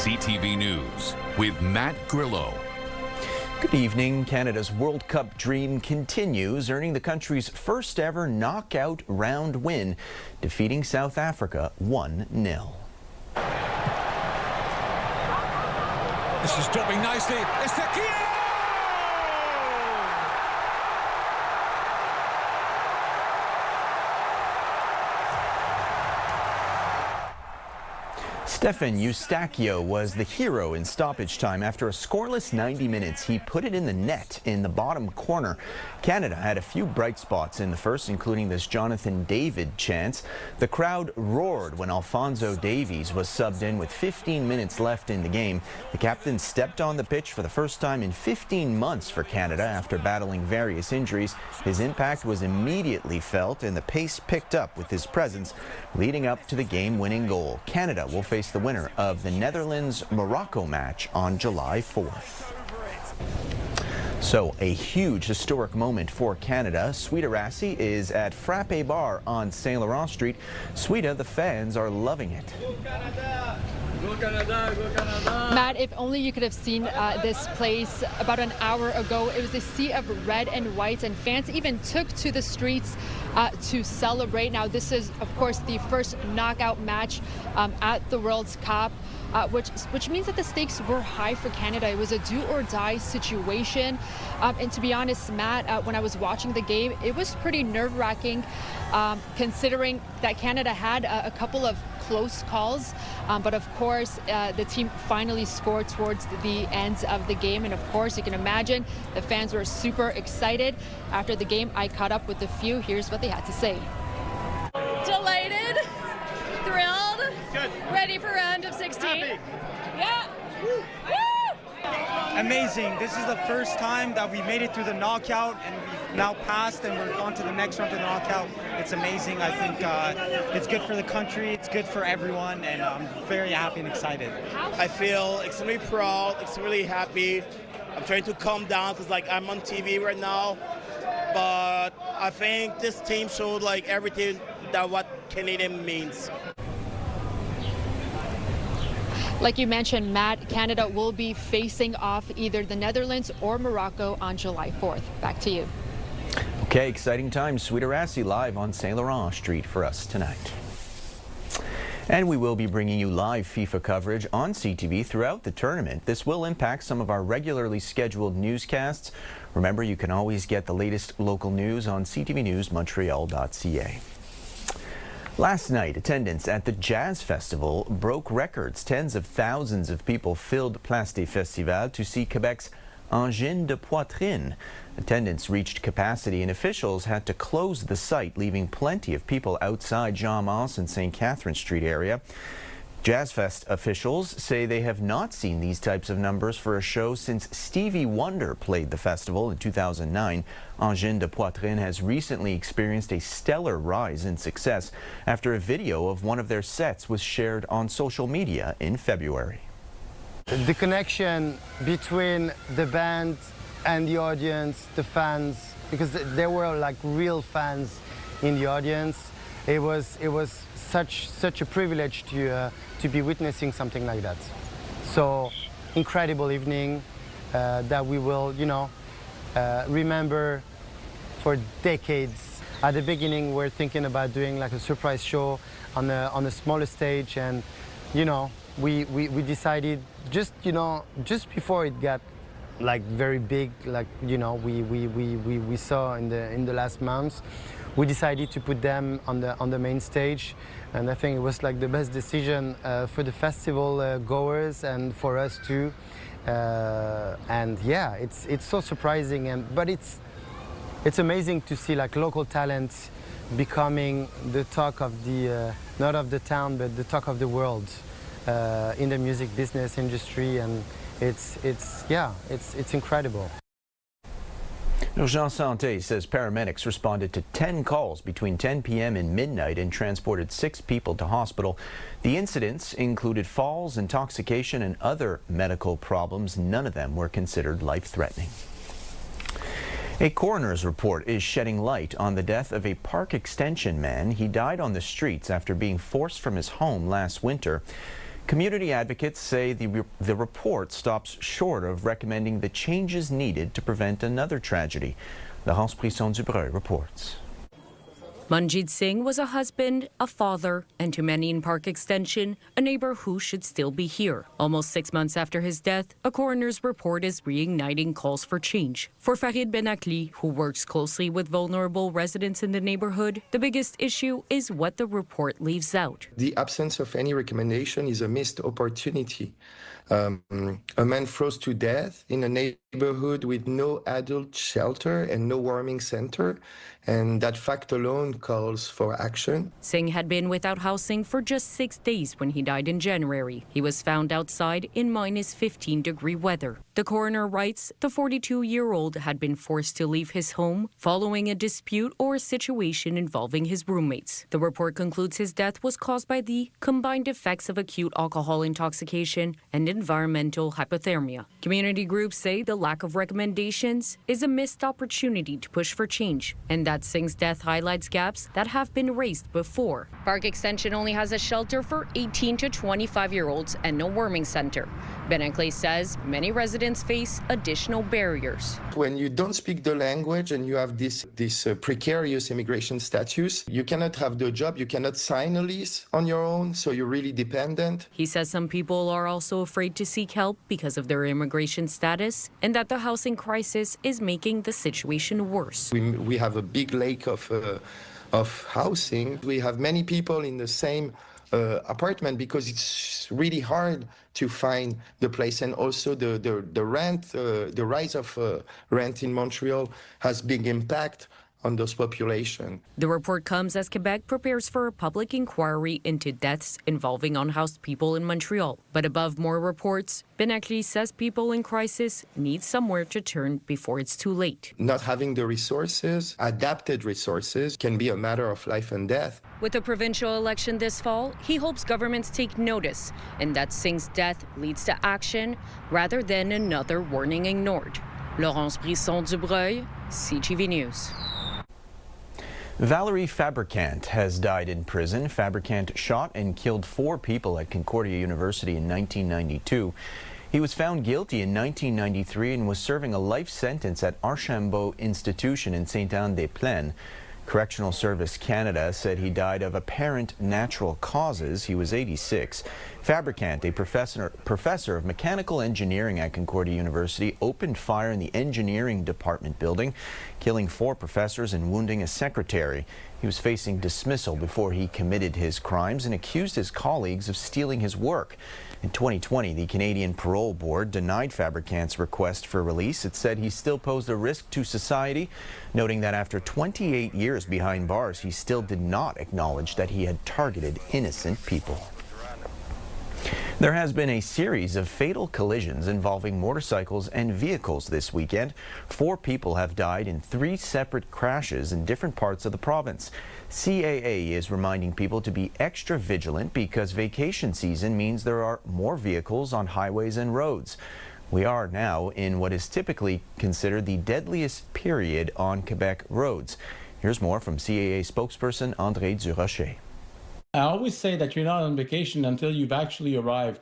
CTV News with Matt Grillo. Good evening. Canada's World Cup dream continues, earning the country's first ever knockout round win, defeating South Africa 1-0. This is dropping nicely. It's the Stefan Eustachio was the hero in stoppage time. After a scoreless 90 minutes, he put it in the net in the bottom corner. Canada had a few bright spots in the first, including this Jonathan David chance. The crowd roared when Alphonso Davies was subbed in with 15 minutes left in the game. The captain stepped on the pitch for the first time in 15 months for Canada after battling various injuries. His impact was immediately felt and the pace picked up with his presence, leading up to the game-winning goal. Canada will face the winner of the Netherlands-Morocco match on July 4th. So, a huge historic moment for Canada. Sweeta Rassi is at Frappe Bar on Saint Laurent Street. Sweeta, the fans are loving it. Go Canada, go Canada. Matt, if only you could have seen this place about an hour ago. It was a sea of red and white, and fans even took to the streets to celebrate. Now, this is, of course, the first knockout match at the World Cup, which means that the stakes were high for Canada. It was a do-or-die situation. And to be honest, Matt, when I was watching the game, it was pretty nerve-wracking, considering that Canada had a couple of close calls, but of course the team finally scored towards the end of the game, and of course you can imagine the fans were super excited. After the game, I caught up with a few. Here's what they had to say. Delighted, thrilled, good. Ready for round of 16. Happy. Yeah. Woo. Amazing. This is the first time that we made it through the knockout, and we've now passed and we're on to the next round of the knockout. It's amazing. I think it's good for the country, it's good for everyone, and I'm very happy and excited. I feel extremely proud, extremely happy. I'm trying to calm down because I'm on TV right now, but I think this team showed everything that what Canadian means. Like you mentioned, Matt, Canada will be facing off either the Netherlands or Morocco on July 4th. Back to you. Okay, exciting times. Sweeta Rassi live on Saint Laurent Street for us tonight. And we will be bringing you live FIFA coverage on CTV throughout the tournament. This will impact some of our regularly scheduled newscasts. Remember, you can always get the latest local news on ctvnewsmontreal.ca. Last night, attendance at the Jazz Festival broke records. Tens of thousands of people filled Place des Festivals to see Quebec's Angine de Poitrine. Attendance reached capacity and officials had to close the site, leaving plenty of people outside Jean Mance and St. Catherine Street area. Jazz Fest officials say they have not seen these types of numbers for a show since Stevie Wonder played the festival in 2009. Angine de Poitrine has recently experienced a stellar rise in success after a video of one of their sets was shared on social media in February. The connection between the band and the audience, the fans, because there were real fans in the audience. It was such a privilege to be witnessing something like that. So incredible evening that we will, remember for decades. At the beginning, we're thinking about doing a surprise show on a smaller stage, and we decided just before it got very big, we saw in the last months. We decided to put them on the main stage, and I think it was the best decision for the festival goers and for us too. And yeah, it's so surprising, but it's amazing to see local talent becoming the talk of the not of the town but the talk of the world in the music business industry, and it's incredible. Urgence Santé says paramedics responded to 10 calls between 10 p.m. and midnight and transported 6 people to hospital. The incidents included falls, intoxication, and other medical problems. None of them were considered life-threatening. A coroner's report is shedding light on the death of a park extension man. He died on the streets after being forced from his home last winter. Community advocates say the report stops short of recommending the changes needed to prevent another tragedy. Laurence Brisson-Dubreuil reports. Manjit Singh was a husband, a father, and to many in Park Extension, a neighbor who should still be here. Almost 6 months after his death, a coroner's report is reigniting calls for change. For Farid Benakli, who works closely with vulnerable residents in the neighborhood, the biggest issue is what the report leaves out. The absence of any recommendation is a missed opportunity. A man froze to death in a neighborhood with no adult shelter and no warming center, and that fact alone calls for action. Singh had been without housing for just 6 days when he died in January. He was found outside in minus 15-degree weather. The coroner writes the 42-year-old had been forced to leave his home following a dispute or a situation involving his roommates. The report concludes his death was caused by the combined effects of acute alcohol intoxication and environmental hypothermia. Community groups say the lack of recommendations is a missed opportunity to push for change, and that Singh's death highlights gaps that have been raised before. Park Extension only has a shelter for 18 to 25-year-olds and no warming center. Benakli says many residents face additional barriers. When you don't speak the language and you have this precarious immigration status, you cannot have the job, you cannot sign a lease on your own, so you're really dependent. He says some people are also afraid to seek help because of their immigration status and that the housing crisis is making the situation worse. We have a big lake of housing. We have many people in the same apartment because it's really hard to find the place, and also the rent, the rise of rent in Montreal has big impact on those population. The report comes as Quebec prepares for a public inquiry into deaths involving unhoused people in Montreal. But above more reports, Benakli says people in crisis need somewhere to turn before it's too late. Not having the resources, adapted resources, can be a matter of life and death. With the provincial election this fall, he hopes governments take notice and that Singh's death leads to action rather than another warning ignored. Laurence Brisson-Dubreuil, CTV News. Valerie Fabricant has died in prison. Fabricant shot and killed 4 people at Concordia University in 1992. He was found guilty in 1993 and was serving a life sentence at Archambault Institution in Sainte-Anne-des-Plaines. Correctional Service Canada said he died of apparent natural causes. He was 86. Fabricant, a professor of mechanical engineering at Concordia University, opened fire in the engineering department building, killing 4 professors and wounding a secretary. He was facing dismissal before he committed his crimes and accused his colleagues of stealing his work. In 2020, the Canadian Parole Board denied Fabricant's request for release. It said he still posed a risk to society, noting that after 28 years behind bars, he still did not acknowledge that he had targeted innocent people. There has been a series of fatal collisions involving motorcycles and vehicles this weekend. 4 people have died in 3 separate crashes in different parts of the province. CAA is reminding people to be extra vigilant because vacation season means there are more vehicles on highways and roads. We are now in what is typically considered the deadliest period on Quebec roads. Here's more from CAA spokesperson André Durocher. I always say that you're not on vacation until you've actually arrived.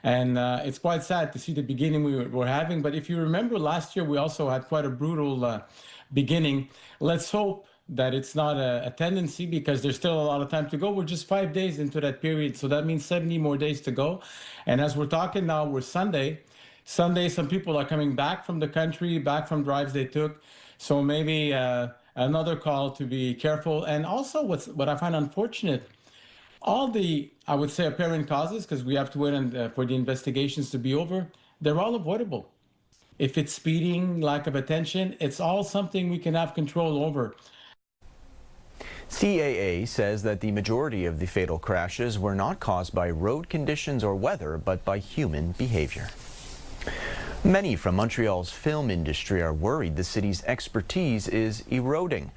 And it's quite sad to see the beginning we were having. But if you remember last year, we also had quite a brutal beginning. Let's hope that it's not a tendency because there's still a lot of time to go. We're just 5 days into that period. So that means 70 more days to go. And as we're talking now, we're Sunday. Sunday, some people are coming back from the country, back from drives they took. So maybe another call to be careful. And also what I find unfortunate, all the, I would say, apparent causes, because we have to wait for the investigations to be over, they're all avoidable. If it's speeding, lack of attention, it's all something we can have control over. CAA says that the majority of the fatal crashes were not caused by road conditions or weather, but by human behavior. Many from Montreal's film industry are worried the city's expertise is eroding.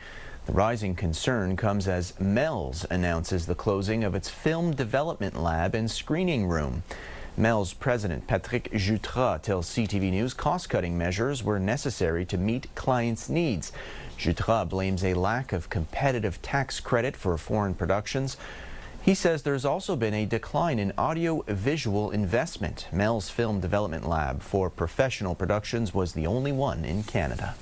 The rising concern comes as Mel's announces the closing of its film development lab and screening room. Mel's president Patrick Jutras tells CTV News cost-cutting measures were necessary to meet clients' needs. Jutras blames a lack of competitive tax credit for foreign productions. He says there's also been a decline in audio-visual investment. Mel's Film Development Lab for Professional Productions was the only one in Canada.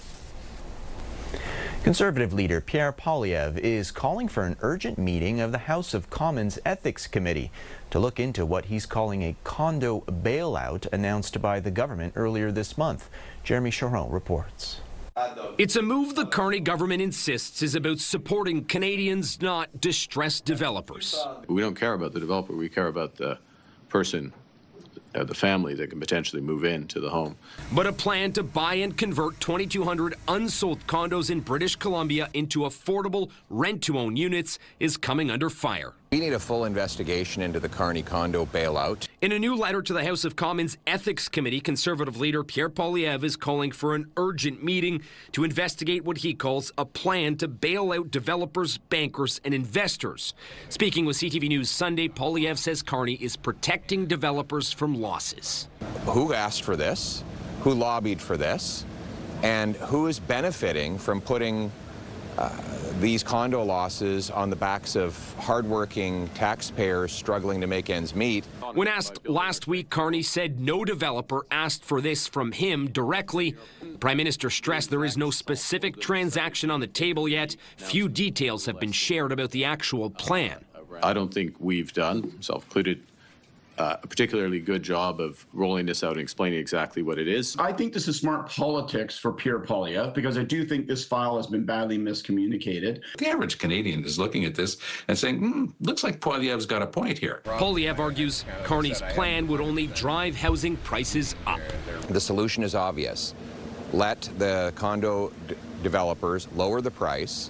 Conservative leader Pierre Poilievre is calling for an urgent meeting of the House of Commons Ethics Committee to look into what he's calling a condo bailout announced by the government earlier this month. Jeremy Charon reports. It's a move the Carney government insists is about supporting Canadians, not distressed developers. We don't care about the developer, we care about the person, the family that can potentially move into the home. But a plan to buy and convert 2,200 unsold condos in British Columbia into affordable rent-to-own units is coming under fire. We need a full investigation into the Carney condo bailout. In a new letter to the House of Commons Ethics Committee, Conservative leader Pierre Poilievre is calling for an urgent meeting to investigate what he calls a plan to bail out developers, bankers, and investors. Speaking with CTV News Sunday, Poilievre says Carney is protecting developers from losses. Who asked for this? Who lobbied for this? And who is benefiting from putting these condo losses on the backs of hardworking taxpayers struggling to make ends meet? When asked last week, Carney said no developer asked for this from him directly. The Prime Minister stressed there is no specific transaction on the table yet. Few details have been shared about the actual plan. I don't think we've done, self-included, a particularly good job of rolling this out and explaining exactly what it is. I think this is smart politics for Pierre Poilievre because I do think this file has been badly miscommunicated. The average Canadian is looking at this and saying, looks like Poilievre's got a point here. Poilievre argues Carney's plan would only drive housing prices up. The solution is obvious. Let the condo developers lower the price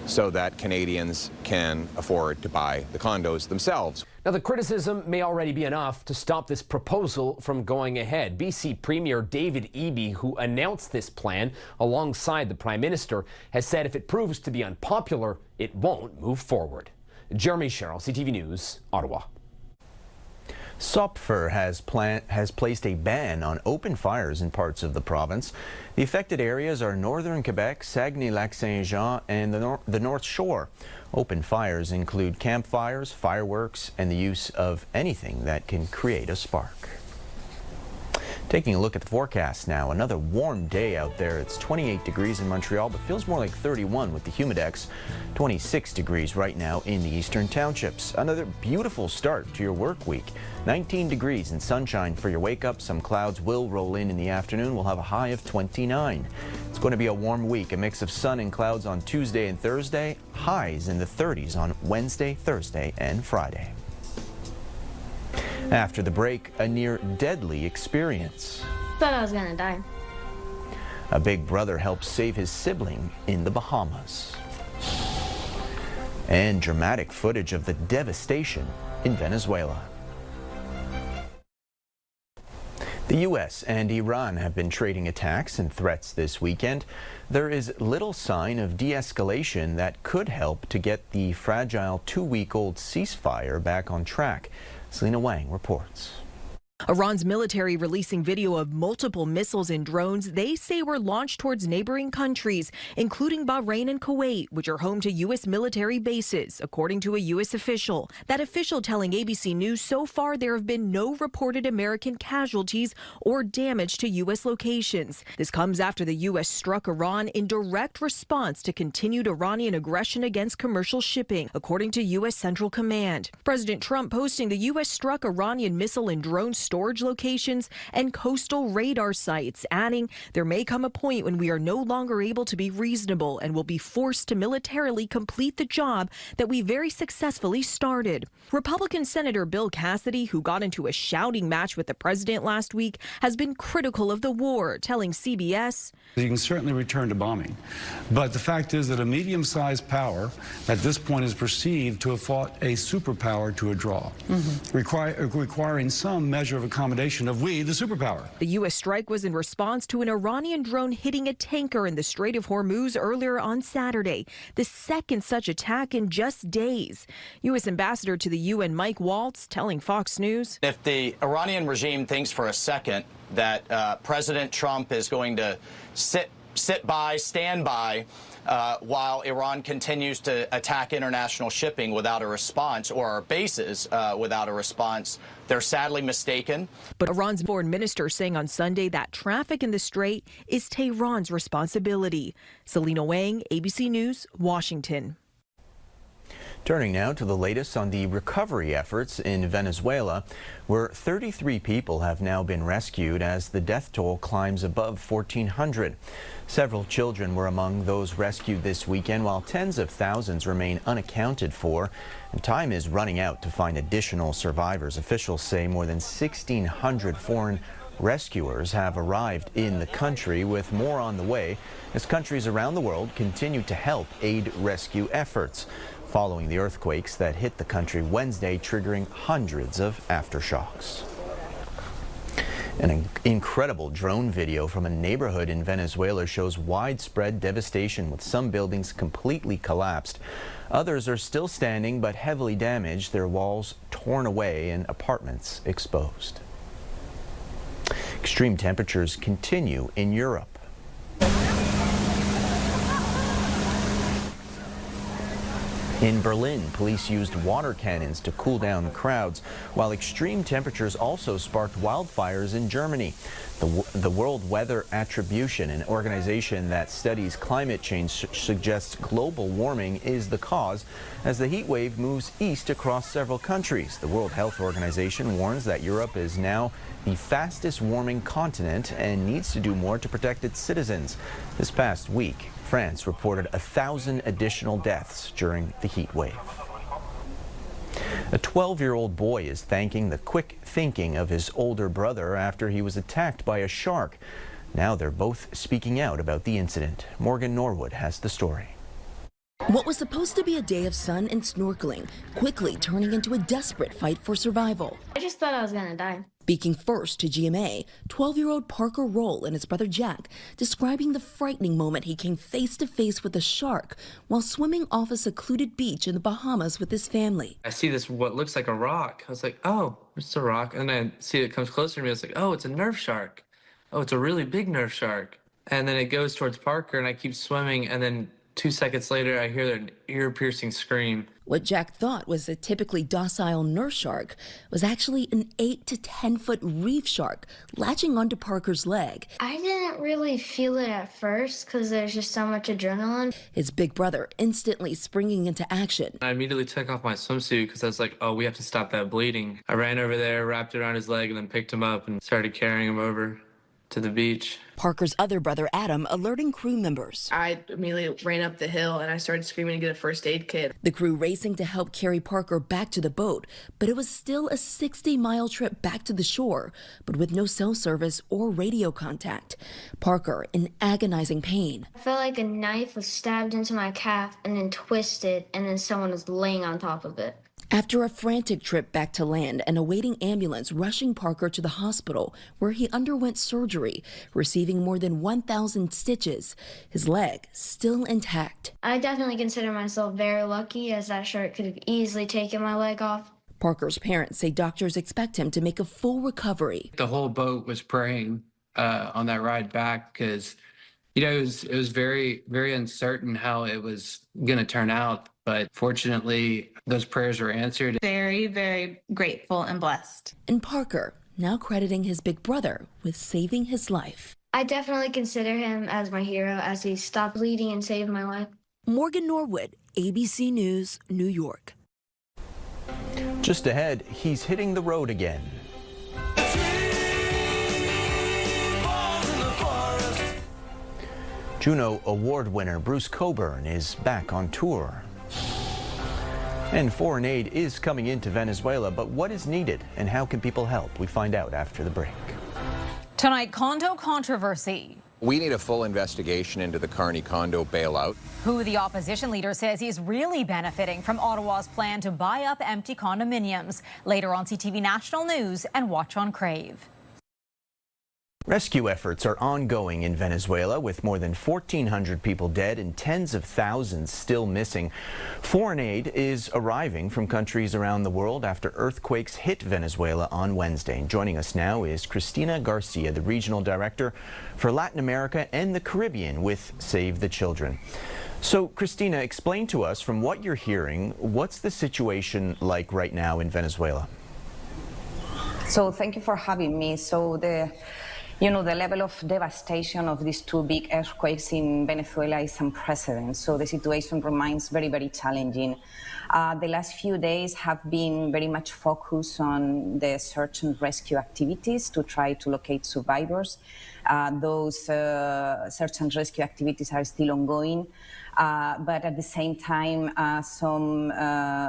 so that Canadians can afford to buy the condos themselves. Now, the criticism may already be enough to stop this proposal from going ahead. BC Premier David Eby, who announced this plan alongside the Prime Minister, has said if it proves to be unpopular, it won't move forward. Jeremy Sherrill, CTV News, Ottawa. SOPFER has placed a ban on open fires in parts of the province. The affected areas are northern Quebec, Saguenay-Lac-Saint-Jean, and the North Shore. Open fires include campfires, fireworks, and the use of anything that can create a spark. Taking a look at the forecast now, another warm day out there. It's 28 degrees in Montreal, but feels more like 31 with the humidex. 26 degrees right now in the eastern townships. Another beautiful start to your work week. 19 degrees and sunshine for your wake up. Some clouds will roll in the afternoon. We'll have a high of 29. It's going to be a warm week, a mix of sun and clouds on Tuesday and Thursday. Highs in the 30s on Wednesday, Thursday, and Friday. After the break, a near deadly experience. Thought I was gonna die. A big brother helps save his sibling in the Bahamas. And dramatic footage of the devastation in Venezuela. The U.S. and Iran have been trading attacks and threats this weekend. There is little sign of de-escalation that could help to get the fragile 2-week-old ceasefire back on track. Selena Wang reports. Iran's military releasing video of multiple missiles and drones they say were launched towards neighboring countries, including Bahrain and Kuwait, which are home to U.S. military bases, according to a U.S. official. That official telling ABC News so far there have been no reported American casualties or damage to U.S. locations. This comes after the U.S. struck Iran in direct response to continued Iranian aggression against commercial shipping, according to U.S. Central Command. President Trump posting the U.S. struck Iranian missile and drone storage locations and coastal radar sites, adding, there may come a point when we are no longer able to be reasonable and will be forced to militarily complete the job that we very successfully started. Republican Senator Bill Cassidy, who got into a shouting match with the president last week, has been critical of the war, telling CBS, you can certainly return to bombing, but the fact is that a medium-sized power at this point is perceived to have fought a superpower to a draw, requiring some measure of accommodation of we, the superpower. The U.S. strike was in response to an Iranian drone hitting a tanker in the Strait of Hormuz earlier on Saturday, the second such attack in just days. U.S. Ambassador to the UN Mike Waltz telling Fox News, if the Iranian regime thinks for a second that President Trump is going to sit sit by, stand by, while Iran continues to attack international shipping without a response, or our bases without a response. They're sadly mistaken. But Iran's foreign minister saying on Sunday that traffic in the strait is Tehran's responsibility. Selena Wang, ABC News, Washington. Turning now to the latest on the recovery efforts in Venezuela, where 33 people have now been rescued as the death toll climbs above 1,400. Several children were among those rescued this weekend, while tens of thousands remain unaccounted for. And time is running out to find additional survivors. Officials say more than 1,600 foreign rescuers have arrived in the country, with more on the way as countries around the world continue to help aid rescue efforts, following the earthquakes that hit the country Wednesday, triggering hundreds of aftershocks. An incredible drone video from a neighborhood in Venezuela shows widespread devastation, with some buildings completely collapsed. Others are still standing but heavily damaged, their walls torn away and apartments exposed. Extreme temperatures continue in Europe. In Berlin, police used water cannons to cool down crowds, while extreme temperatures also sparked wildfires in Germany. The World Weather Attribution, an organization that studies climate change, suggests global warming is the cause as the heat wave moves east across several countries. The World Health Organization warns that Europe is now the fastest warming continent and needs to do more to protect its citizens. This past week, France reported 1,000 additional deaths during the heat wave. A 12-year-old boy is thanking the quick thinking of his older brother after he was attacked by a shark. Now they're both speaking out about the incident. Morgan Norwood has the story. What was supposed to be a day of sun and snorkeling, quickly turning into a desperate fight for survival. I just thought I was gonna die. Speaking first to GMA, 12-year-old Parker Roll and his brother Jack describing the frightening moment he came face to face with a shark while swimming off a secluded beach in the Bahamas with his family. I see this, what looks like a rock. I was like, oh, it's a rock. And then I see it comes closer to me. I was like, oh, it's a Nerf shark. Oh, it's a really big Nerf shark. And then it goes towards Parker and I keep swimming, and then 2 seconds later, I hear an ear-piercing scream. What Jack thought was a typically docile nurse shark was actually an 8 to 10 foot reef shark latching onto Parker's leg. I didn't really feel it at first because there's just so much adrenaline. His big brother instantly springing into action. I immediately took off my swimsuit because I was like, oh, we have to stop that bleeding. I ran over there, wrapped it around his leg, and then picked him up and started carrying him over to the beach. Parker's other brother, Adam, alerting crew members. I immediately ran up the hill and I started screaming to get a first aid kit. The crew racing to help carry Parker back to the boat, but it was still a 60-mile trip back to the shore, but with no cell service or radio contact. Parker in agonizing pain. I felt like a knife was stabbed into my calf and then twisted, and then someone was laying on top of it. After a frantic trip back to land and a waiting ambulance rushing Parker to the hospital where he underwent surgery, receiving more than 1,000 stitches, his leg still intact. I definitely consider myself very lucky, as that shark could have easily taken my leg off. Parker's parents say doctors expect him to make a full recovery. The whole boat was praying on that ride back because, you know, it was very, very uncertain how it was going to turn out. But fortunately, those prayers were answered. Very, very grateful and blessed. And Parker now crediting his big brother with saving his life. I definitely consider him as my hero, as he stopped bleeding and saved my life. Morgan Norwood, ABC News, New York. Just ahead, he's hitting the road again. Juno Award winner Bruce Cockburn is back on tour. And foreign aid is coming into Venezuela, but what is needed and how can people help? We find out after the break. Tonight, condo controversy. We need a full investigation into the Carney condo bailout. Who the opposition leader says he's really benefiting from Ottawa's plan to buy up empty condominiums. Later on CTV National News and watch on Crave. Rescue efforts are ongoing in Venezuela, with more than 1,400 people dead and tens of thousands still missing. Foreign aid is arriving from countries around the world after earthquakes hit Venezuela on Wednesday. Joining us now is Cristina Garcia, the Regional Director for Latin America and the Caribbean with Save the Children. So, Cristina, explain to us, from what you're hearing, what's the situation like right now in Venezuela? So thank you for having me. So the level of devastation of these two big earthquakes in Venezuela is unprecedented. So the situation remains very, very challenging. The last few days have been very much focused on the search and rescue activities to try to locate survivors. Those search and rescue activities are still ongoing. But at the same time, some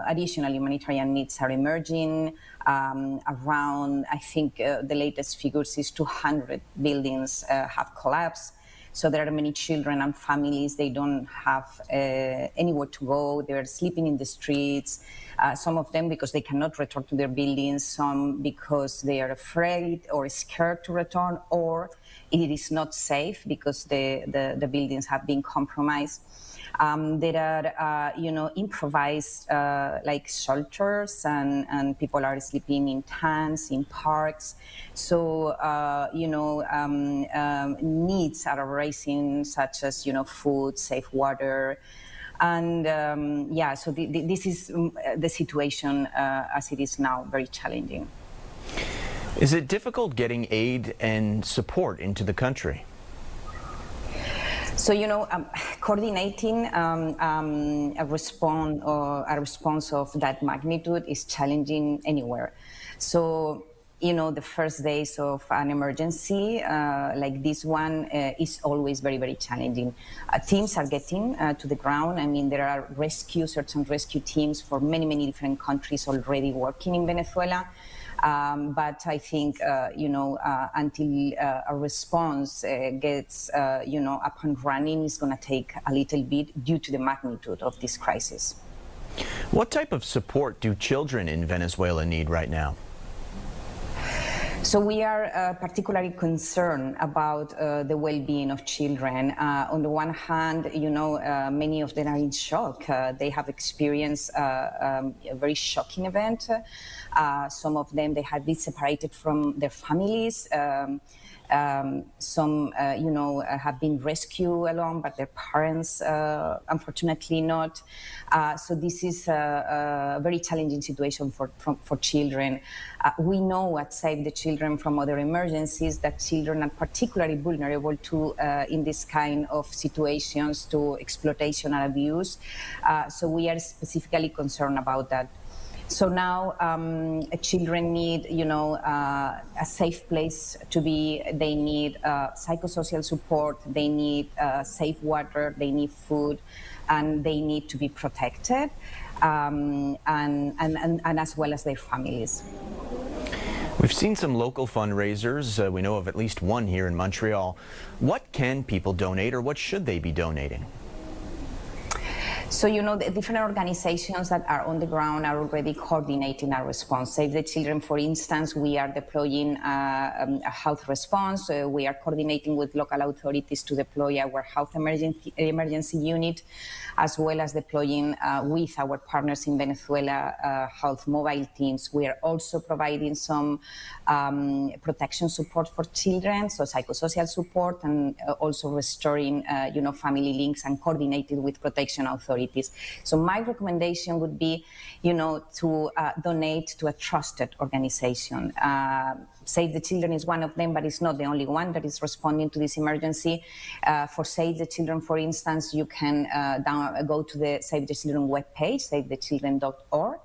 additional humanitarian needs are emerging. Around, I think the latest figures is 200 buildings have collapsed. So there are many children and families, they don't have anywhere to go. They're sleeping in the streets. Some of them because they cannot return to their buildings, some because they are afraid or scared to return, or it is not safe because the buildings have been compromised. There are, improvised like shelters, and people are sleeping in tents, in parks. So, needs are arising, such as, food, safe water. And so this is the situation as it is now, very challenging. Is it difficult getting aid and support into the country? So, coordinating a response of that magnitude is challenging anywhere. So, the first days of an emergency like this one is always very, very challenging. Teams are getting to the ground. I mean, there are search and rescue teams for many, many different countries already working in Venezuela. But I think, until a response gets, up and running, it's going to take a little bit due to the magnitude of this crisis. What type of support do children in Venezuela need right now? So we are particularly concerned about the well-being of children. On the one hand, many of them are in shock. They have experienced a very shocking event. Some of them, they have been separated from their families. Some, have been rescued along, but their parents, unfortunately not. So this is a very challenging situation for children. We know at Save the Children from other emergencies that children are particularly vulnerable to, in this kind of situations, to exploitation and abuse. So we are specifically concerned about that. So now children need, a safe place to be. They need psychosocial support. They need safe water. They need food, and they need to be protected, and as well as their families. We've seen some local fundraisers. We know of at least one here in Montreal. What can people donate, or what should they be donating? So, the different organizations that are on the ground are already coordinating our response. Save the Children, for instance, we are deploying a health response. We are coordinating with local authorities to deploy our health emergency unit, as well as deploying with our partners in Venezuela health mobile teams. We are also providing some protection support for children, so psychosocial support, and also restoring, family links and coordinated with protection authorities. So my recommendation would be, to donate to a trusted organization. Save the Children is one of them, but it's not the only one that is responding to this emergency. For Save the Children, for instance, you can go to the Save the Children webpage, savethechildren.org.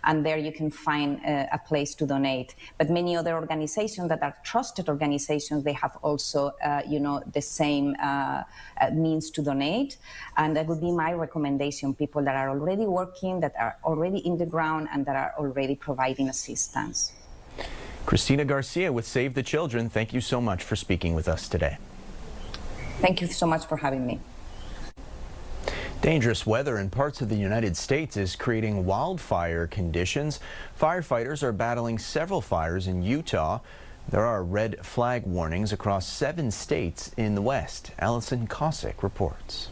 And there you can find a place to donate. But many other organizations that are trusted organizations, they have also, the same means to donate. And that would be my recommendation, people that are already working, that are already in the ground, and that are already providing assistance. Cristina Garcia with Save the Children, thank you so much for speaking with us today. Thank you so much for having me. Dangerous weather in parts of the United States is creating wildfire conditions. Firefighters are battling several fires in Utah. There are red flag warnings across 7 states in the West. Allison Cossack reports.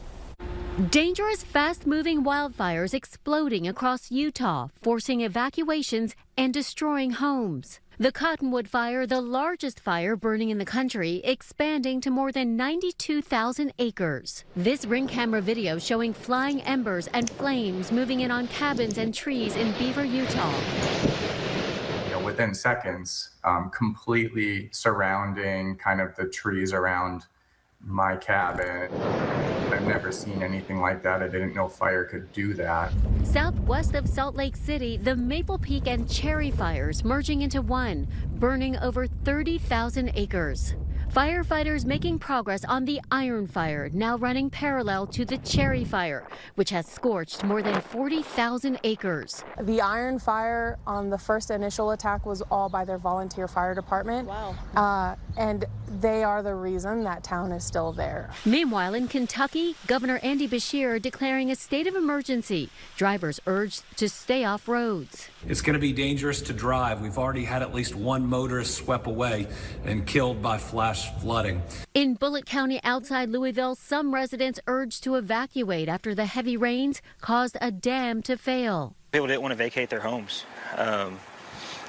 Dangerous, fast-moving wildfires exploding across Utah, forcing evacuations and destroying homes. The Cottonwood Fire, the largest fire burning in the country, expanding to more than 92,000 acres. This Ring camera video showing flying embers and flames moving in on cabins and trees in Beaver, Utah. Within seconds, completely surrounding kind of the trees around my cabin. I've never seen anything like that. I didn't know fire could do that. Southwest of Salt Lake City, the Maple Peak and Cherry fires merging into one, burning over 30,000 acres. Firefighters making progress on the Iron Fire, now running parallel to the Cherry Fire, which has scorched more than 40,000 acres. The Iron Fire on the first initial attack was all by their volunteer fire department. Wow. And they are the reason that town is still there. Meanwhile, in Kentucky, Governor Andy Beshear declaring a state of emergency. Drivers urged to stay off roads. It's going to be dangerous to drive. We've already had at least one motorist swept away and killed by flash flooding. In Bullitt County outside Louisville, some residents urged to evacuate after the heavy rains caused a dam to fail. People didn't want to vacate their homes,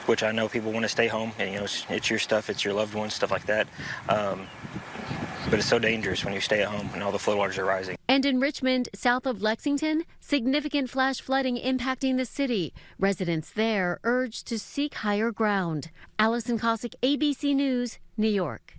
which I know people want to stay home, and it's your stuff, it's your loved ones, stuff like that. But it's so dangerous when you stay at home and all the floodwaters are rising. And in Richmond, south of Lexington, significant flash flooding impacting the city. Residents there urged to seek higher ground. Allison Cossack, ABC News, New York.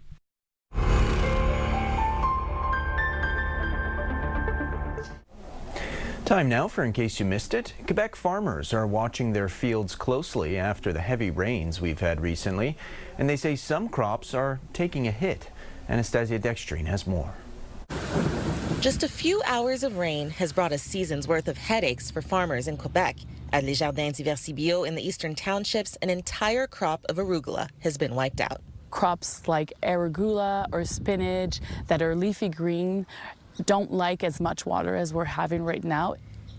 Time now for In Case You Missed It. Quebec farmers are watching their fields closely after the heavy rains we've had recently, and they say some crops are taking a hit. Anastasia Dextrine has more. Just a few hours of rain has brought a season's worth of headaches for farmers in Quebec. At Les Jardins d'Hiver Bio in the eastern townships, an entire crop of arugula has been wiped out. Crops like arugula or spinach that are leafy green don't like as much water as we're having right now.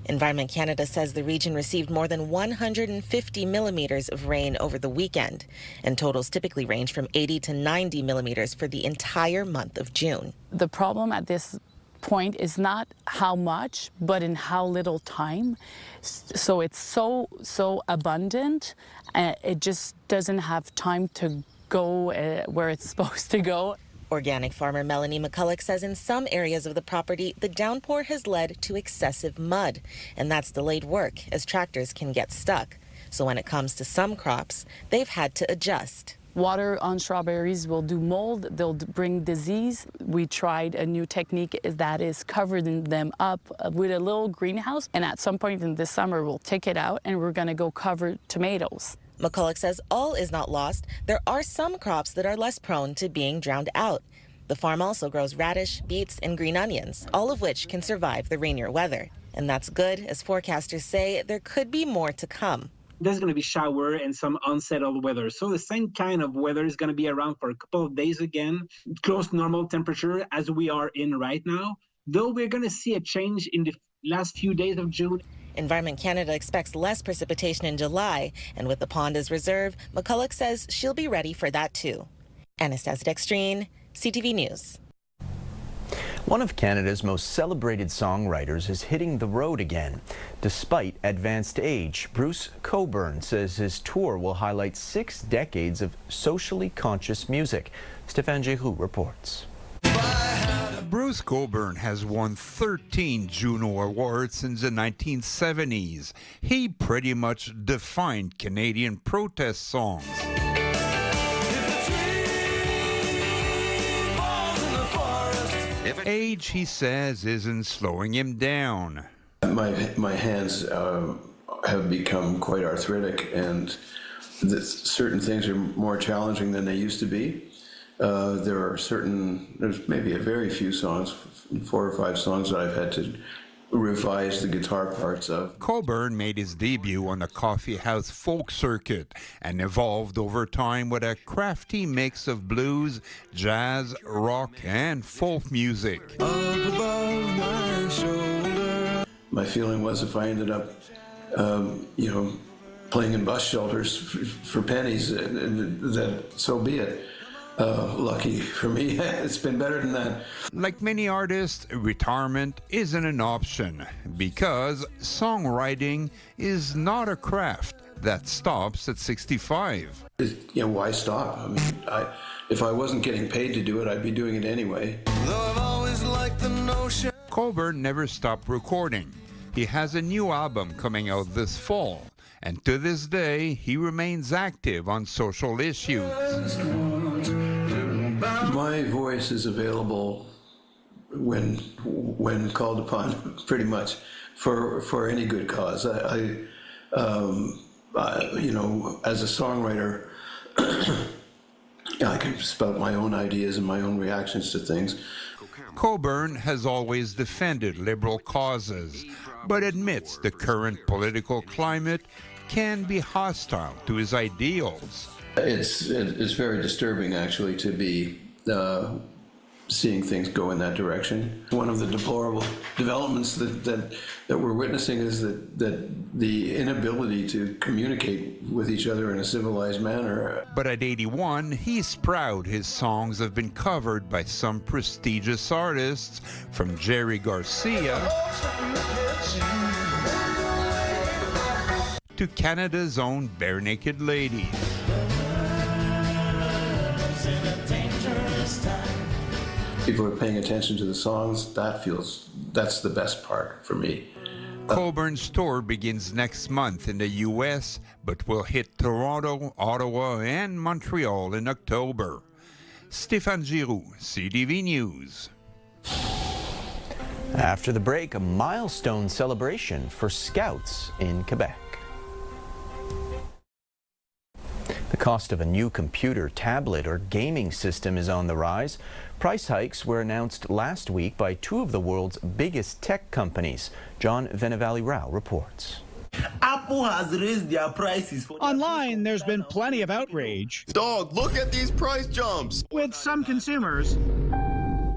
Environment Canada says the region received more than 150 millimeters of rain over the weekend, and totals typically range from 80 to 90 millimeters for the entire month of June. The problem at this point is not how much, but in how little time. So it's so abundant, it just doesn't have time to go where it's supposed to go. Organic farmer Melanie McCulloch says in some areas of the property, the downpour has led to excessive mud, and that's delayed work as tractors can get stuck. So when it comes to some crops, they've had to adjust. Water on strawberries will do mold, they'll bring disease. We tried a new technique that is covering them up with a little greenhouse, and at some point in this summer, we'll take it out and we're gonna go cover tomatoes. McCulloch says all is not lost. There are some crops that are less prone to being drowned out. The farm also grows radish, beets, and green onions, all of which can survive the rainier weather. And that's good, as forecasters say there could be more to come. There's going to be shower and some unsettled weather. So the same kind of weather is going to be around for a couple of days again, close to normal temperature as we are in right now, though we're going to see a change in the last few days of June. Environment Canada expects less precipitation in July, and with the pond as reserve, McCulloch says she'll be ready for that too. Anastasia Dextrine, CTV News. One of Canada's most celebrated songwriters is hitting the road again. Despite advanced age, Bruce Cockburn says his tour will highlight 6 decades of socially conscious music. Stéphane Giroux reports. Bruce Cockburn has won 13 Juno Awards since the 1970s. He pretty much defined Canadian protest songs. Age, he says, isn't slowing him down. My hands have become quite arthritic, and certain things are more challenging than they used to be. There's maybe a very few songs, 4 or 5 songs that I've had to revise the guitar parts of. Cockburn made his debut on the coffee house folk circuit and evolved over time with a crafty mix of blues, jazz, rock, and folk music. My feeling was if I ended up, playing in bus shelters for pennies, that so be it. Lucky for me, it's been better than that. Like many artists, retirement isn't an option because songwriting is not a craft that stops at 65. Why stop? I mean, if I wasn't getting paid to do it, I'd be doing it anyway. Cockburn never stopped recording. He has a new album coming out this fall, and to this day, he remains active on social issues. My voice is available when called upon, pretty much, for any good cause. I as a songwriter, I can spout my own ideas and my own reactions to things. Cockburn has always defended liberal causes, but admits the current political climate can be hostile to his ideals. It's very disturbing, actually, to be seeing things go in that direction. One of the deplorable developments that we're witnessing is that the inability to communicate with each other in a civilized manner. But at 81, he's proud his songs have been covered by some prestigious artists, from Jerry Garcia to Canada's own Bare Naked Ladies. People are paying attention to the songs. That's the best part for me. Cockburn's tour begins next month in the U.S., but will hit Toronto, Ottawa, and Montreal in October. Stéphane Giroux, CTV News. After the break, a milestone celebration for Scouts in Quebec. The cost of a new computer, tablet, or gaming system is on the rise. Price hikes were announced last week by two of the world's biggest tech companies. John Valerie reports. Apple has raised their prices. Online, there's been plenty of outrage. Dog, look at these price jumps. With some consumers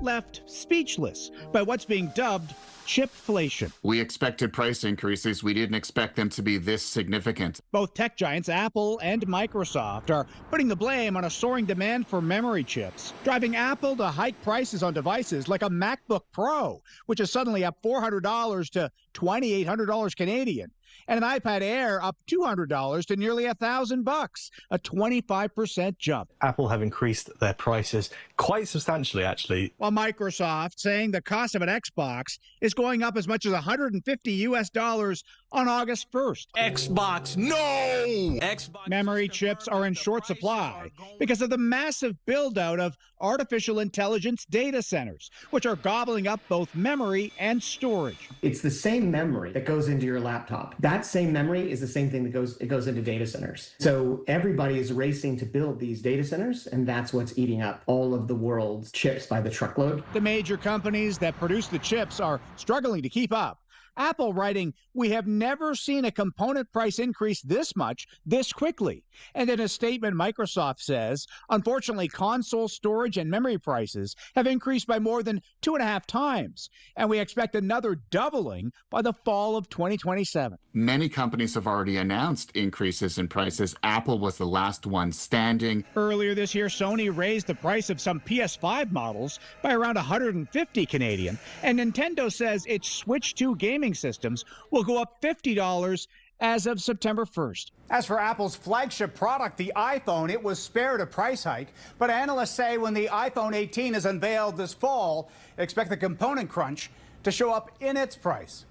left speechless by what's being dubbed chipflation. We expected price increases. We didn't expect them to be this significant. Both tech giants Apple and Microsoft are putting the blame on a soaring demand for memory chips, driving Apple to hike prices on devices like a MacBook Pro, which is suddenly up $400 to $2,800 Canadian, and an iPad Air up $200 to nearly $1,000, a 25% jump. Apple have increased their prices quite substantially, actually. While Microsoft saying the cost of an Xbox is going up as much as $150 on August 1st. Xbox, no! Xbox memory chips are in short supply because of the massive build-out of artificial intelligence data centers, which are gobbling up both memory and storage. It's the same memory that goes into your laptop. That same memory is the same thing that goes into data centers. So everybody is racing to build these data centers, and that's what's eating up all of the world's chips by the truckload. The major companies that produce the chips are struggling to keep up. Apple writing, "We have never seen a component price increase this much, this quickly." And in a statement, Microsoft says, unfortunately, console storage and memory prices have increased by more than 2.5 times. And we expect another doubling by the fall of 2027. Many companies have already announced increases in prices. Apple was the last one standing. Earlier this year, Sony raised the price of some PS5 models by around 150 Canadian. And Nintendo says its Switch 2 gaming systems will go up $50 as of September 1st. As for Apple's flagship product, the iPhone, it was spared a price hike. But analysts say when the iPhone 18 is unveiled this fall, expect the component crunch to show up in its price.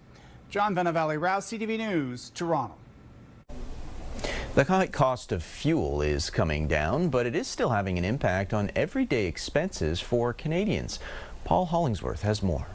John Valerie, CTV News, Toronto. The high cost of fuel is coming down, but it is still having an impact on everyday expenses for Canadians. Paul Hollingsworth has more.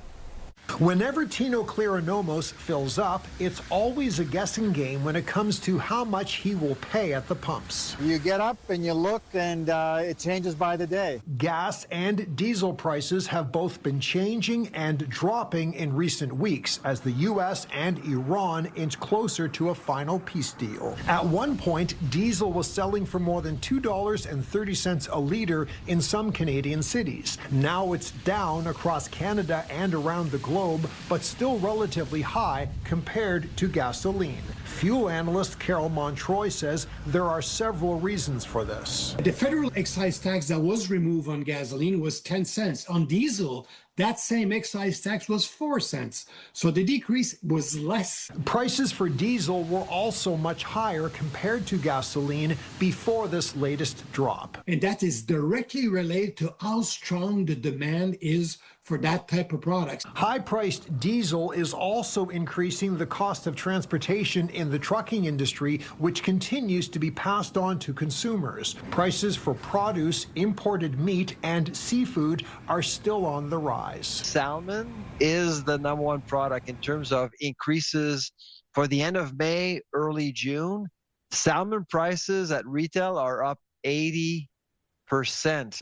Whenever Tino Clarinomos fills up, it's always a guessing game when it comes to how much he will pay at the pumps. You get up and you look, and it changes by the day. Gas and diesel prices have both been changing and dropping in recent weeks as the U.S. and Iran inch closer to a final peace deal. At one point, diesel was selling for more than $2.30 a liter in some Canadian cities. Now it's down across Canada and around the globe globe, but still relatively high compared to gasoline. Fuel analyst Carol Montroy says there are several reasons for this. The federal excise tax that was removed on gasoline was 10 cents. On diesel, that same excise tax was 4 cents. So the decrease was less. Prices for diesel were also much higher compared to gasoline before this latest drop. And that is directly related to how strong the demand is for that type of products. High-priced diesel is also increasing the cost of transportation in the trucking industry, which continues to be passed on to consumers. Prices for produce, imported meat, and seafood are still on the rise. Salmon is the #1 product in terms of increases for the end of May, early June. Salmon prices at retail are up 80%.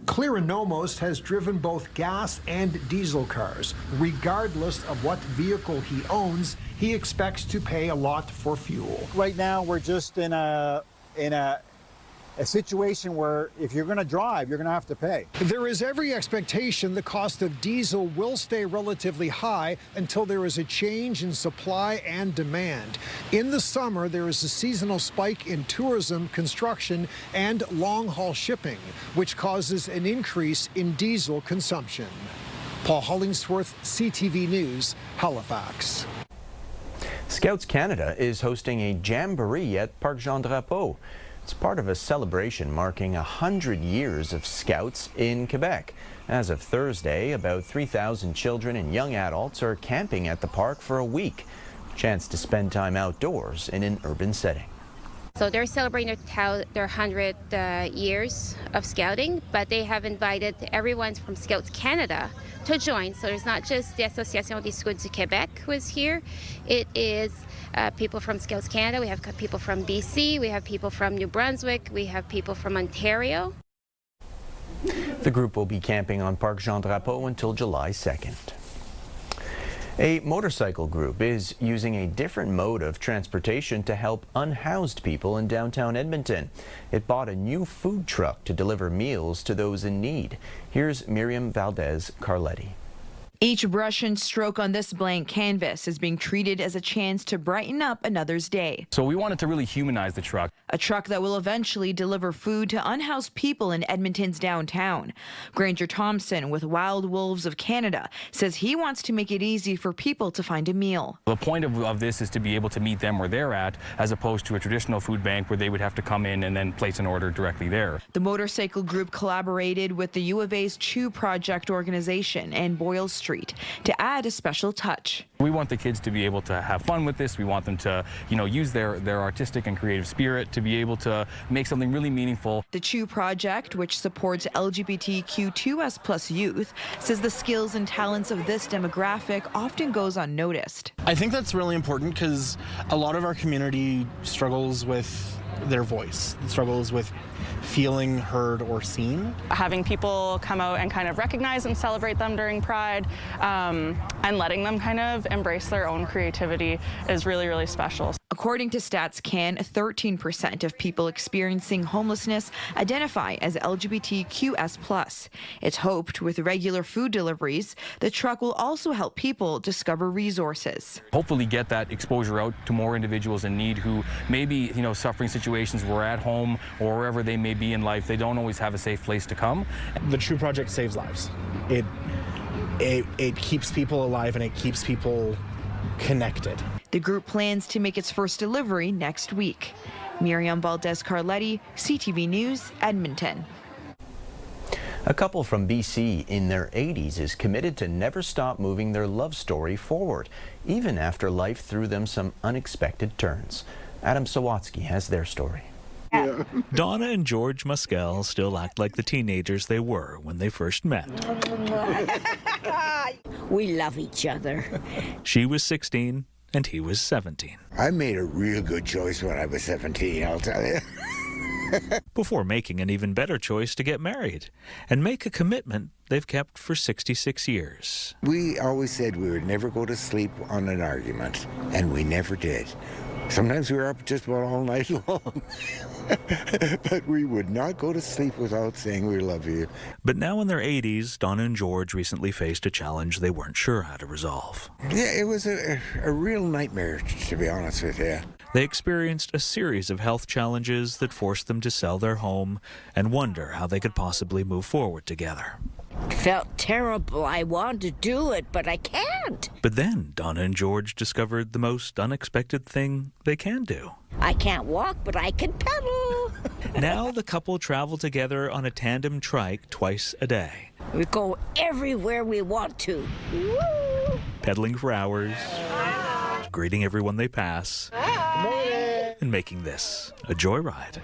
Clearanomos has driven both gas and diesel cars. Regardless of what vehicle he owns, he expects to pay a lot for fuel. Right now, we're just in a situation where if you're going to drive, you're going to have to pay. There is every expectation the cost of diesel will stay relatively high until there is a change in supply and demand. In the summer, there is a seasonal spike in tourism, construction, and long-haul shipping, which causes an increase in diesel consumption. Paul Hollingsworth, CTV News, Halifax. Scouts Canada is hosting a jamboree at Parc Jean Drapeau. It's part of a celebration marking 100 years of Scouts in Quebec. As of Thursday, about 3,000 children and young adults are camping at the park for a week. Chance to spend time outdoors in an urban setting. So they're celebrating their 100 years of Scouting, but they have invited everyone from Scouts Canada to join. So there's not just the Association des Scouts du Québec who is here. It is people from Scouts Canada, we have people from BC, we have people from New Brunswick, we have people from Ontario. The group will be camping on Parc Jean Drapeau until July 2nd. A motorcycle group is using a different mode of transportation to help unhoused people in downtown Edmonton. It bought a new food truck to deliver meals to those in need. Here's Miriam Valdez-Carletti. Each brush and stroke on this blank canvas is being treated as a chance to brighten up another's day. So we wanted to really humanize the truck. A truck that will eventually deliver food to unhoused people in Edmonton's downtown. Granger Thompson with Wild Wolves of Canada says he wants to make it easy for people to find a meal. The point of this is to be able to meet them where they're at, as opposed to a traditional food bank where they would have to come in and then place an order directly there. The motorcycle group collaborated with the U of A's Chew Project organization and Boyle Street to add a special touch. We want the kids to be able to have fun with this. We want them to, use their artistic and creative spirit to be able to make something really meaningful. The Chew Project, which supports LGBTQ2S+ youth, says the skills and talents of this demographic often goes unnoticed. I think that's really important because a lot of our community struggles with their voice, struggles with feeling heard or seen. Having people come out and kind of recognize and celebrate them during Pride and letting them kind of embrace their own creativity is really, really special. According to Stats Can, 13% of people experiencing homelessness identify as LGBTQS+. It's hoped with regular food deliveries, the truck will also help people discover resources. Hopefully get that exposure out to more individuals in need who may be, suffering situations where at home or wherever they may be in life, they don't always have a safe place to come. The Chew Project saves lives. It keeps people alive and it keeps people connected. The group plans to make its first delivery next week. Miriam Valdez-Carletti, CTV News, Edmonton. A couple from BC in their 80s is committed to never stop moving their love story forward, even after life threw them some unexpected turns. Adam Sawatsky has their story. Donna and George Muskel still act like the teenagers they were when they first met. We love each other. She was 16 and he was 17. I made a real good choice when I was 17, I'll tell you. Before making an even better choice to get married and make a commitment they've kept for 66 years. We always said we would never go to sleep on an argument, and we never did. Sometimes we were up just about all night long. But we would not go to sleep without saying we love you. But now in their 80s, Donna and George recently faced a challenge they weren't sure how to resolve. Yeah, it was a real nightmare, to be honest with you. They experienced a series of health challenges that forced them to sell their home and wonder how they could possibly move forward together. Felt terrible. I wanted to do it, but I can't. But then Donna and George discovered the most unexpected thing they can do. I can't walk, but I can pedal. Now the couple travel together on a tandem trike twice a day. We go everywhere we want to. Woo! Pedaling for hours, greeting everyone they pass, and making this a joyride.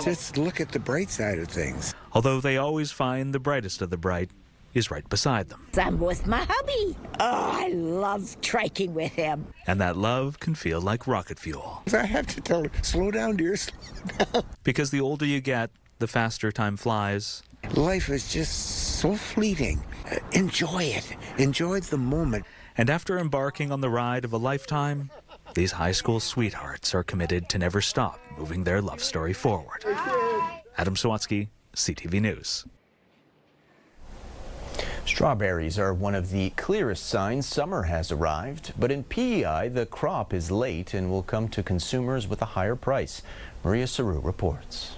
Just look at the bright side of things. Although they always find the brightest of the bright is right beside them. I'm with my hubby. Oh, I love triking with him. And that love can feel like rocket fuel. I have to tell her, slow down, dear, slow down. Because the older you get, the faster time flies. Life is just so fleeting. Enjoy it. Enjoy the moment. And after embarking on the ride of a lifetime, these high school sweethearts are committed to never stop moving their love story forward. Adam Sawatsky, CTV News. Strawberries are one of the clearest signs summer has arrived, but in PEI, the crop is late and will come to consumers with a higher price. Maria Saru reports.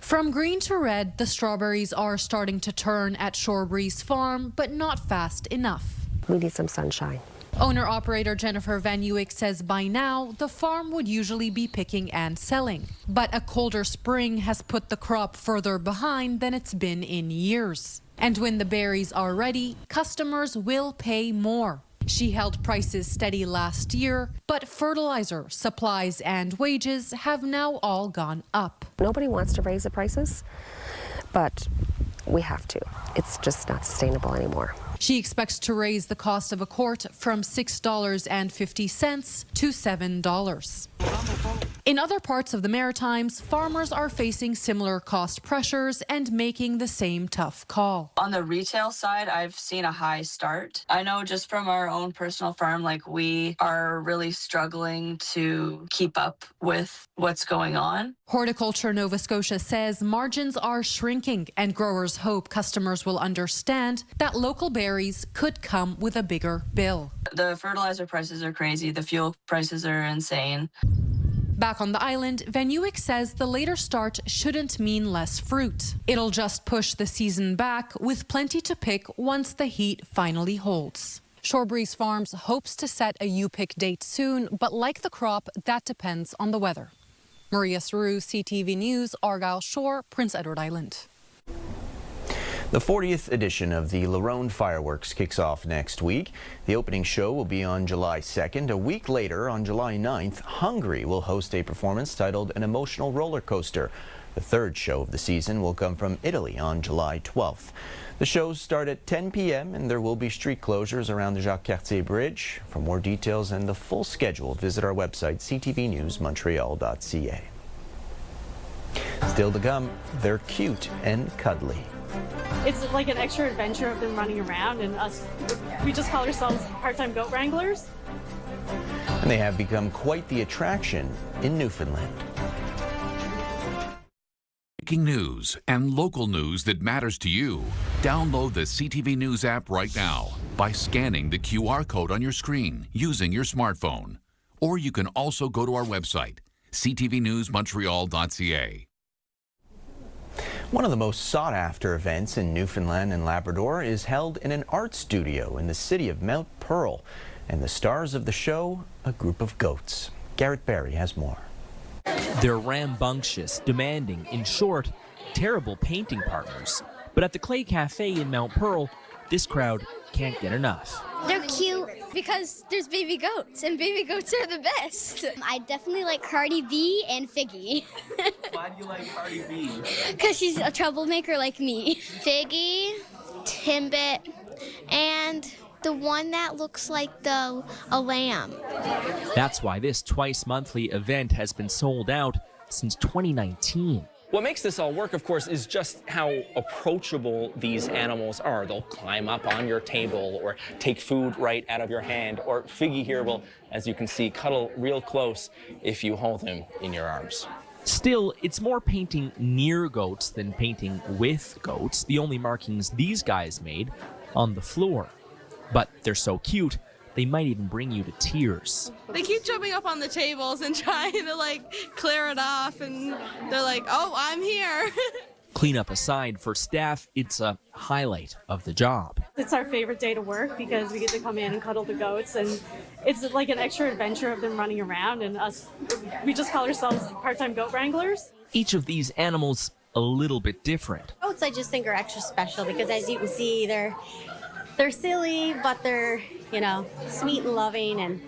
From green to red, the strawberries are starting to turn at Shorebreeze Farm, but not fast enough. We need some sunshine. Owner-operator Jennifer Van Uwyk says by now, the farm would usually be picking and selling. But a colder spring has put the crop further behind than it's been in years. And when the berries are ready, customers will pay more. She held prices steady last year, but fertilizer, supplies, and wages have now all gone up. Nobody wants to raise the prices, but we have to. It's just not sustainable anymore. She expects to raise the cost of a quart from $6.50 to $7. In other parts of the Maritimes, farmers are facing similar cost pressures and making the same tough call. On the retail side, I've seen a high start. I know just from our own personal farm, we are really struggling to keep up with what's going on. Horticulture Nova Scotia says margins are shrinking and growers hope customers will understand that local berries could come with a bigger bill. The fertilizer prices are crazy. The fuel prices are insane. Back on the island, Van Uwyk says the later start shouldn't mean less fruit. It'll just push the season back with plenty to pick once the heat finally holds. Shorebreeze Farms hopes to set a U-pick date soon, but like the crop, that depends on the weather. Maria Saru, CTV News, Argyll Shore, Prince Edward Island. The 40th edition of the Larone Fireworks kicks off next week. The opening show will be on July 2nd. A week later, on July 9th, Hungary will host a performance titled An Emotional Roller Coaster. The third show of the season will come from Italy on July 12th. The shows start at 10 p.m. and there will be street closures around the Jacques-Cartier Bridge. For more details and the full schedule, visit our website, ctvnewsmontreal.ca. Still to come, they're cute and cuddly. It's like an extra adventure of them running around, and us, we just call ourselves part-time goat wranglers. And they have become quite the attraction in Newfoundland. Breaking news and local news that matters to you. Download the CTV News app right now by scanning the QR code on your screen using your smartphone. Or you can also go to our website, ctvnewsmontreal.ca. One of the most sought-after events in Newfoundland and Labrador is held in an art studio in the city of Mount Pearl. And the stars of the show, a group of goats. Garrett Barry has more. They're rambunctious, demanding, in short, terrible painting partners. But at the Clay Cafe in Mount Pearl, this crowd can't get enough. They're cute because there's baby goats, and baby goats are the best. I definitely like Cardi B and Figgy. Why do you like Cardi B? Because she's a troublemaker like me. Figgy, Timbit, and the one that looks like a lamb. That's why this twice-monthly event has been sold out since 2019. What makes this all work, of course, is just how approachable these animals are. They'll climb up on your table or take food right out of your hand, or Figgy here will, as you can see, cuddle real close if you hold him in your arms. Still, it's more painting near goats than painting with goats. The only markings these guys made on the floor. But they're so cute, they might even bring you to tears. They keep jumping up on the tables and trying to clear it off, and they're like, oh, I'm here. Cleanup aside, for staff, it's a highlight of the job. It's our favorite day to work because we get to come in and cuddle the goats, and it's like an extra adventure of them running around, and we just call ourselves part-time goat wranglers. Each of these animals a little bit different. Goats I just think are extra special because, as you can see, they're silly, but they're, sweet and loving, and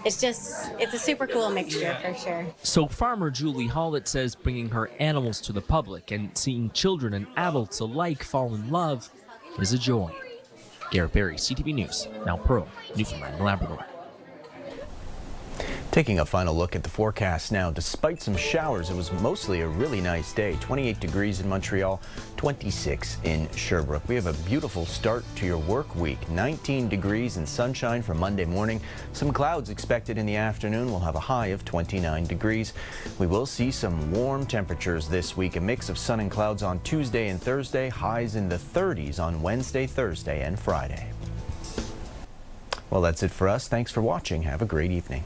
it's a super cool mixture for sure. So farmer Julie Hollett says bringing her animals to the public and seeing children and adults alike fall in love is a joy. Garrett Berry, CTV News, Mount Pearl, Newfoundland and Labrador. Taking a final look at the forecast now. Despite some showers, it was mostly a really nice day. 28 degrees in Montreal, 26 in Sherbrooke. We have a beautiful start to your work week. 19 degrees and sunshine for Monday morning. Some clouds expected in the afternoon. We'll have a high of 29 degrees. We will see some warm temperatures this week. A mix of sun and clouds on Tuesday and Thursday. Highs in the 30s on Wednesday, Thursday, and Friday. Well, that's it for us. Thanks for watching. Have a great evening.